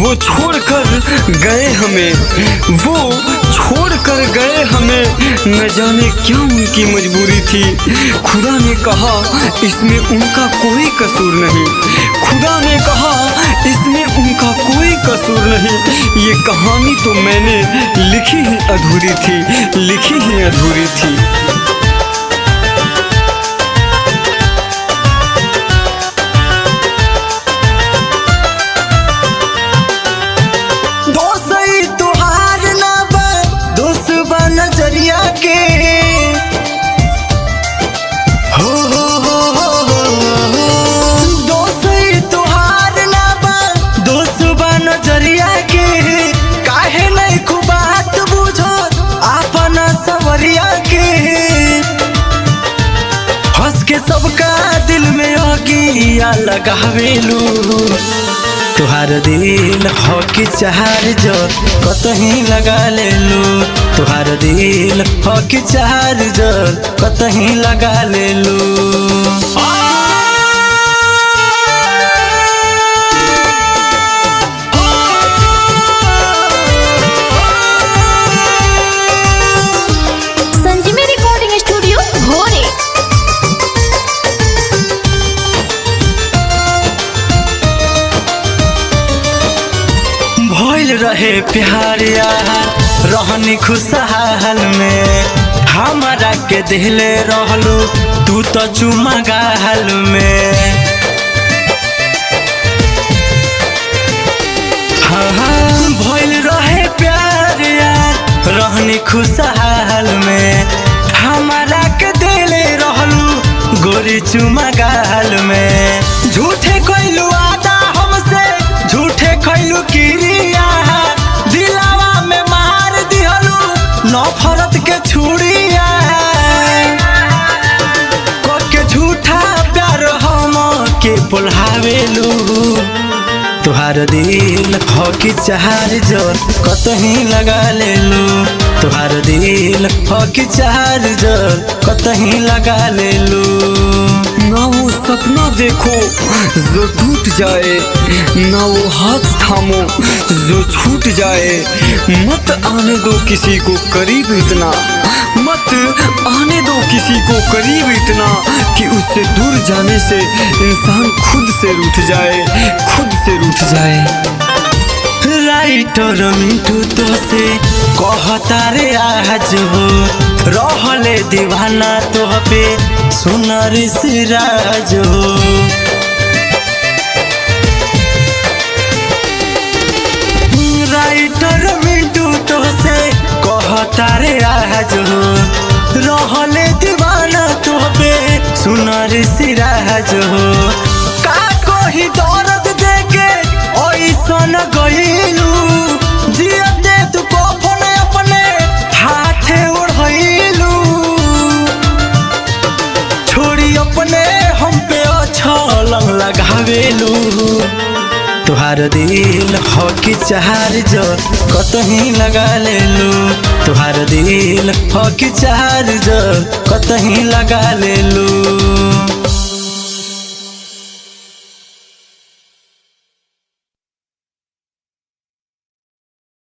वो छोड़कर गए हमें, वो छोड़कर गए हमें, न जाने क्या उनकी मजबूरी थी। खुदा ने कहा इसमें उनका कोई कसूर नहीं, खुदा ने कहा इसमें उनका कोई कसूर नहीं। ये कहानी तो मैंने लिखी ही अधूरी थी, लिखी ही अधूरी थी। नजरिया के दोस्त तुहार ना बा, दोस्त बा नजरिया के। काहे नहीं खूब बात बुझो अपना सवरिया के। हंस के सबका दिल में अगिया लगावेलू। तुहार दिल हो कि चार जो कतही लगा लेलू। तुहार दिल हो कि चार जो कतही लगा लेलू। संजीवनी रिकॉर्डिंग स्टूडियो भोरे। भइल रहे प्यार यार रहनी खुशहाल में। हमारा के दिले रहलू तू तो चुमा गाल में। हाँ भइल रहे प्यार यार रहनी खुशहाल में। हमारा के दिले रहलू गोरी चुमा गाल में। झूठे कइलू आदा हमसे, झूठे कइलू किरिया। दिलावा में मार दिहलू नफरत के छुड़िया। के झूठा प्यार हम के पुल्हावेलू। तुहार दिल हो कि चार जोर कतही लगा लेलू। तुहार दिल हो कि चार जोर कतही लगा लेलू। ना वो सपना देखो जो टूट जाए, ना वो हाथ थामो जो छूट जाए। मत आने दो किसी को करीब इतना, मत आने दो किसी को करीब इतना कि उससे दूर जाने से इंसान खुद से रूठ जाए, खुद से रूठ जाए। राइटर मिंटू तो से कहता रे आज हो रहले दीवाना तो पे सुनर सिराज हो। राइटर मिंटू तो से कहता रे आज हो रहले दीवाना तो पे सुनर सिराज हो। का कोई दर्द देके ऐसन गइलू। जियते तू कफन अपने हाथे ओढ़लू। छोड़ी अपने हम पे छलंग लगावेलू। तुहार दिल हो कि चार जो कतही लगा लेलू। तुहार दिल हो कि चार जो कतही लगा लेलू।